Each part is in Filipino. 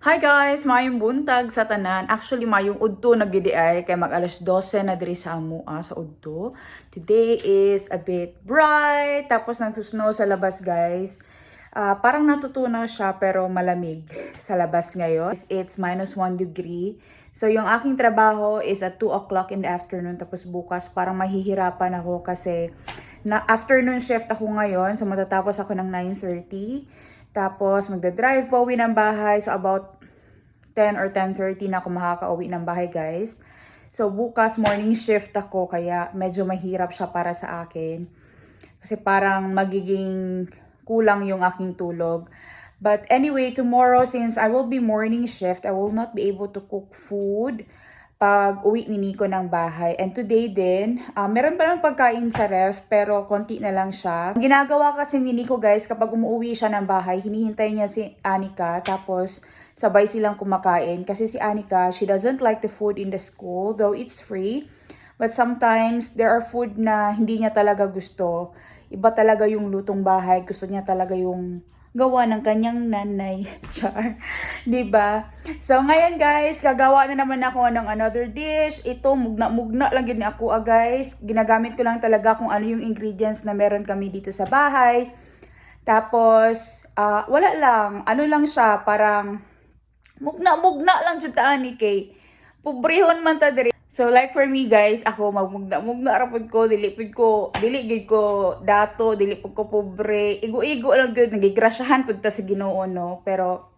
Hi guys! Mayong buntag sa tanan. Actually, mayong udto nagdidiay kay mag-alas 12 na diri sa amua sa udto. Today is a bit bright. Tapos nagsusnow sa labas guys. Parang natutunaw siya pero malamig sa labas ngayon. It's -1 degree. So yung aking trabaho is at 2 o'clock in the afternoon. Tapos bukas parang mahihirapan ako kasi afternoon shift ako ngayon. So matatapos ako ng 9:30. Tapos, magdadrive pa uwi ng bahay. So, about 10 or 10:30 na ako makaka-uwi ng bahay, guys. So, bukas morning shift ako. Kaya, medyo mahirap siya para sa akin. Kasi parang magiging kulang yung aking tulog. But anyway, tomorrow, since I will be morning shift, I will not be able to cook food pag uwi ni Nico ng bahay. And today din, meron pa lang pagkain sa ref, pero konti na lang siya. Ang ginagawa kasi ni Nico guys, kapag umuwi siya ng bahay, hinihintay niya si Anika, tapos sabay silang kumakain. Kasi si Anika, she doesn't like the food in the school, though it's free. But sometimes, there are food na hindi niya talaga gusto. Iba talaga yung lutong bahay, gusto niya talaga yung gawa ng kanyang nanay. Char. Diba? So, ngayon guys, gagawa na naman ako ng another dish. Ito, mugna-mugna lang yun ako, guys. Ginagamit ko lang talaga kung ano yung ingredients na meron kami dito sa bahay. Tapos, wala lang. Ano lang siya, parang mugna-mugna lang siya taan ni Kay. Pubrihon man ta diri. So like for me guys, ako magmugna-mugna rapod ko, dili gid ko dato, dili pud ko pobre. Igo-igo lang gyud, nagigrasyahan pud ta sa Ginoo no. Pero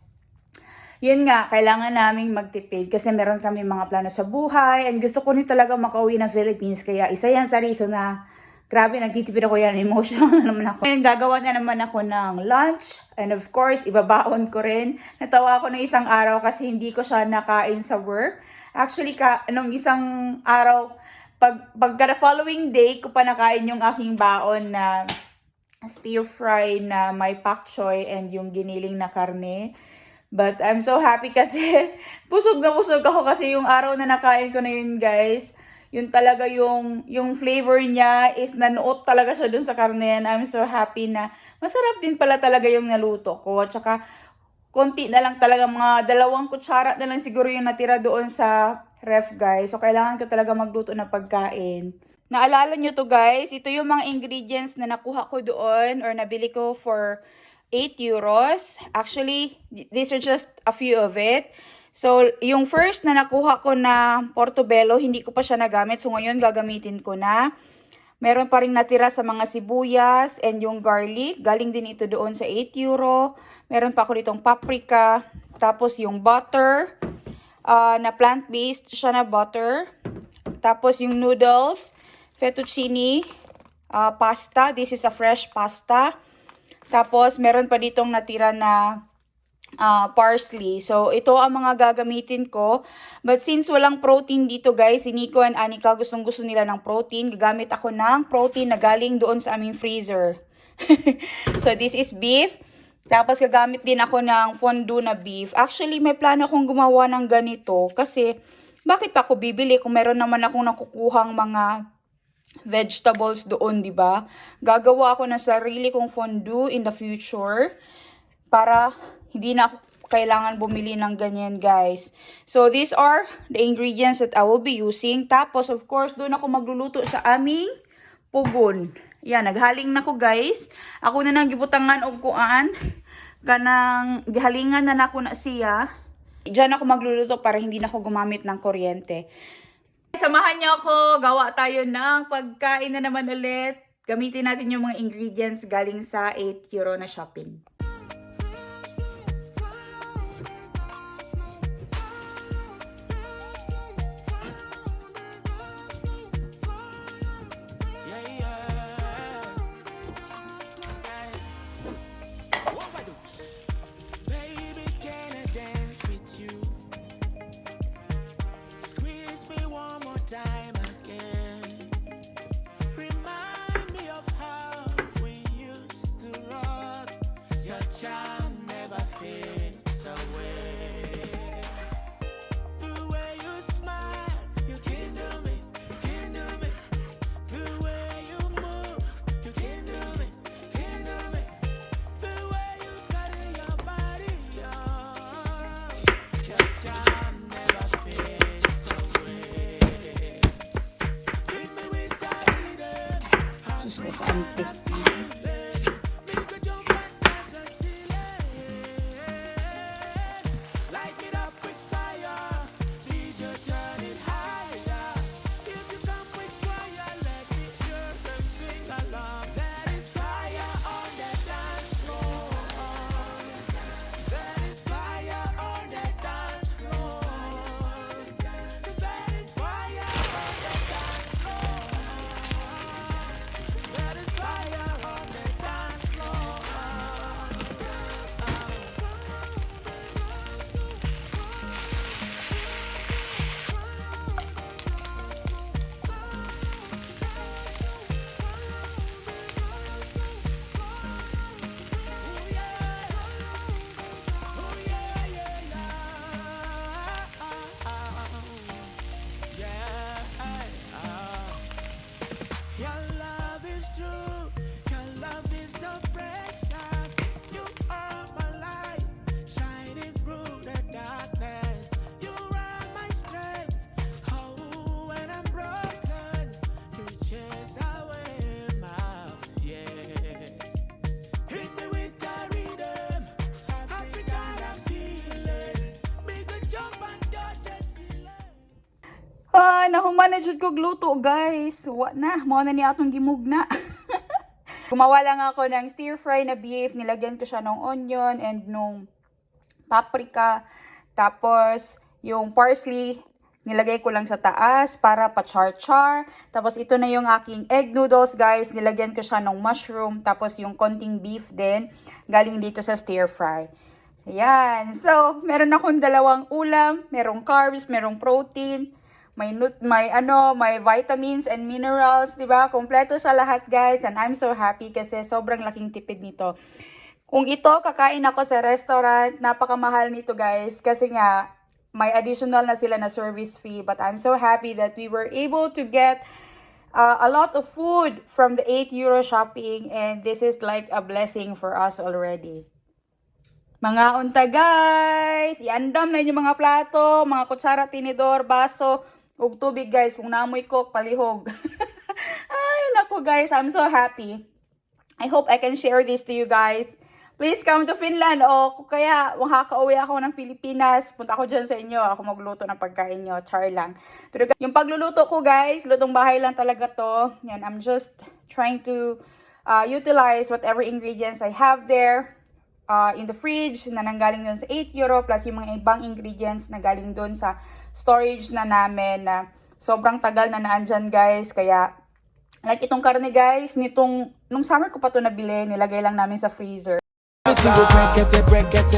yun nga, kailangan naming magtipid kasi meron kami mga plano sa buhay and gusto ko ni talaga makauwi ng Philippines, kaya isa yan sa reason na grabe, nagtitipid ako yan, emotional na naman ako. Ngayon, gagawa na naman ako ng lunch. And of course, ibabaon ko rin. Natawa ako na isang araw kasi hindi ko siya nakain sa work. Actually, nung isang araw, pagka following day ko pa nakain yung aking baon na stir fry na may pak choy and yung giniling na karne. But I'm so happy kasi busog na busog ako kasi yung araw na nakain ko na yun guys, yun talaga yung flavor niya is nanuot talaga siya dun sa karne. And I'm so happy na masarap din pala talaga yung naluto ko. Tsaka konti na lang talaga, mga 2 kutsara na lang siguro yung natira doon sa ref guys. So kailangan ko talaga magluto ng pagkain. Naalala nyo to guys, ito yung mga ingredients na nakuha ko doon or nabili ko for 8 euros. Actually, these are just a few of it. So, yung first na nakuha ko na portobello, hindi ko pa siya nagamit. So, ngayon gagamitin ko na. Meron pa rin natira sa mga sibuyas and yung garlic. Galing din ito doon sa 8 euro. Meron pa ako ditong paprika. Tapos yung butter. Na plant-based siya na butter. Tapos yung noodles. Fettuccine. Pasta. This is a fresh pasta. Tapos meron pa ditong natira na parsley. So, ito ang mga gagamitin ko. But since walang protein dito guys, si Nico and Anika gustong-gusto nila ng protein. Gagamit ako ng protein na galing doon sa aming freezer. So, this is beef. Tapos, gagamit din ako ng fondue na beef. Actually, may plano akong gumawa ng ganito. Kasi, bakit pa ako bibili kung meron naman akong nakukuhang mga vegetables doon, di ba? Gagawa ako ng sarili kong fondue in the future para hindi na ako kailangan bumili ng ganyan, guys. So, these are the ingredients that I will be using. Tapos, of course, doon ako magluluto sa aming pugon. Yan, naghaling na ko, guys. Ako na nang gibutangan og kuan. Kanang gihalingan na nako na siya. Diyan ako magluluto para hindi na ako gumamit ng kuryente. Samahan niyo ako, gawa tayo ng pagkain na naman ulit. Gamitin natin yung mga ingredients galing sa 8 euro na shopping. Yan, nahuman na jud kog luto, guys. Wa na, mao na ni atong gimugna. Gumawa lang ako ng stir fry na beef, nilagyan ko siya ng onion and nung paprika. Tapos yung parsley, nilagay ko lang sa taas para pa-char-char. Tapos ito na yung aking egg noodles, guys. Nilagyan ko siya ng mushroom. Tapos yung konting beef din, galing dito sa stir fry. Ayan. So, meron akong dalawang ulam. Merong carbs, merong protein. May vitamins and minerals, 'di ba? Kompleto siya lahat, guys. And I'm so happy kasi sobrang laking tipid nito. Kung ito kakain ako sa restaurant, napakamahal nito, guys, kasi nga may additional na sila na service fee. But I'm so happy that we were able to get a lot of food from the 8 euro shopping, and this is like a blessing for us already. Mga unta, guys, iandam na yung mga plato, mga kutsara, tinidor, baso, ug tubig, guys. Kung naamoy coke, palihog. Ay, naku, guys, I'm so happy. I hope I can share this to you guys. Please come to Finland o kung kaya makakauwi ako ng Pilipinas, punta ako dyan sa inyo, ako magluto ng pagkain nyo, char lang. Pero yung pagluluto ko, guys, lutong bahay lang talaga to. Yan, I'm just trying to utilize whatever ingredients I have there in the fridge na nanggaling dun sa 8 euro plus yung mga ibang ingredients na galing dun sa storage na namin na sobrang tagal na naandyan, guys. Kaya like itong karne, guys, nung summer ko pa to nabili, nilagay lang namin sa freezer. Everything go break it.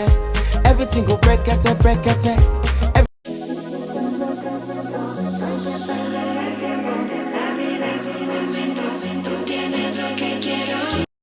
Everything go break it.